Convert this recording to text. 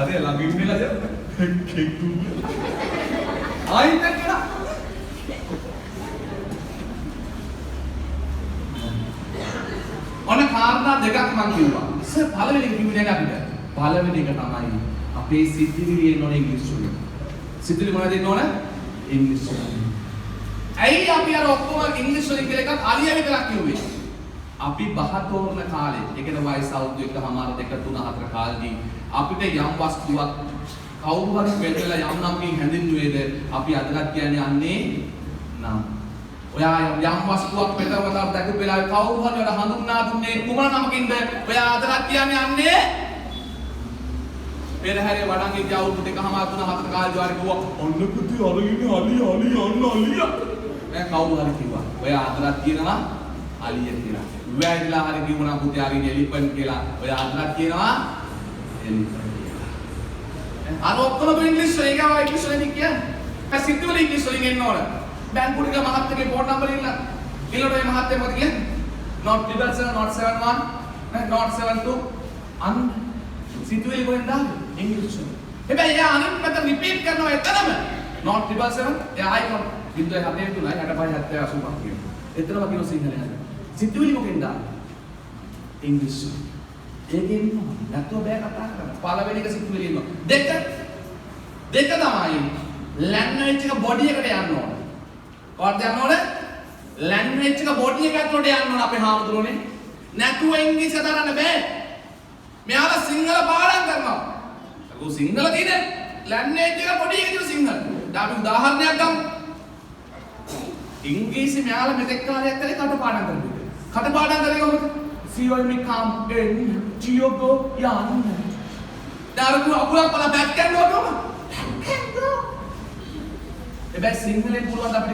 अरे ළඟින් වෙලා කෙක්කු ආයිත් එක්කලා ඔන්න කාරණා දෙකක් මම කිව්වා. සර් පළවෙනි එක කිව්වේ නේද අපිට? පළවෙනි එක තමයි අපේ සිතිවිලි එන්න ඕනේ ඉංග්‍රීසි වලින්. සිතිවිලි මොනවද එන්න ඕනේ? ඉංග්‍රීසි වලින්. ඇයි අපි අර ඔක්කොම ඉංග්‍රීසි වලින් කියලා එකක් අලිය විතරක් කිව්වේ? අපි බහතෝරන කාලේ, ඒ කියන්නේ වයස අවුරුදු 1.5 2 3 4 කාලෙදී අපිට යම් වස්තුවක් කවුරු හරි පෙන්නලා යම් නමකින් හැඳින්වුවේද අපි අදටත් කියන්නේ යන්නේ නම්. ඔයා යම් වස්තුවක් පෙරවලා දැකපු වෙලාවේ කවුරු හරි ඔයාලා හඳුන්වා දුන්නේ කුමන නමකින්ද? ඔයා අදටත් කියන්නේ යන්නේ පෙරහැරේ වඩංගෙ අවුරුදු 2 3 4 කාලේ ජාරි කිව්වා ඔන්න පුතේ අරගෙන අලි යන්න අලිය. දැන් කවුරු හරි කිව්වා. ඔයා අදටත් කියනවා අලිය කියලා. වැයලා හරි කිව්වනම් පුතේ අරින් එලිපන් කියලා. ඔයා අදටත් කියනවා එලිපන්. අර ඔක්කොම ඉංග්‍රීසි වලින් ඒකම ඉංග්‍රීසි වලින් කියන්නේ. සිතුවිලි ඉංග්‍රීසි වලින් එන්න ඕන. බැංකුවක මහත්තයාගේ ෆෝන් නම්බර් ඉන්න. ඊළඟට මේ මහත්තයා මොකද කියන්නේ? not 777 not 71 not 72 අන්න සිතුවිලි වලින් දාන්නේ ඉංග්‍රීසි වලින්. හැබැයි එයා අනිත් පැත්ත රිපීට් කරනවා එතනම not 777 එයා ආයි කොහොමද 073 65 70 85 කියනවා. එතනම කියන සිංහලෙන්. සිතුවිලි මොකෙන්ද දාන්නේ? ඉංග්‍රීසි. ඒකෙන් නැත්නම් බෑ කතා කරන්න. පළවෙනි එක සිතුවිලි ඉන්නවා. දෙක තමයි ලැන්ග්වේජ් එක බොඩි එකට යන්න ඕන. කොහොමද යන්න ඕන? ලැන්ග්වේජ් එක බොඩි එක ඇතුළට යන්න ඕන අපේ හාමුදුරුවනේ. නැතුව ඉංග්‍රීසි කරන්න බෑ. මෙයාලා සිංහල පාඩම් කරනවා. අකෝ සිංහල තියෙන ලැන්ග්වේජ් එක බොඩි එකේ තියෙන සිංහල. දැන් අපි උදාහරණයක් ගමු. ඉංග්‍රීසි මෙයාලා මෙතෙක් කාලයක් කරේ කටපාඩම් කරනවා. කටපාඩම් කරේ කොහොමද? Feel me come in, Diogo Yan. Dar aku pala back kan lo. Back kan lo. Single puluhan tapi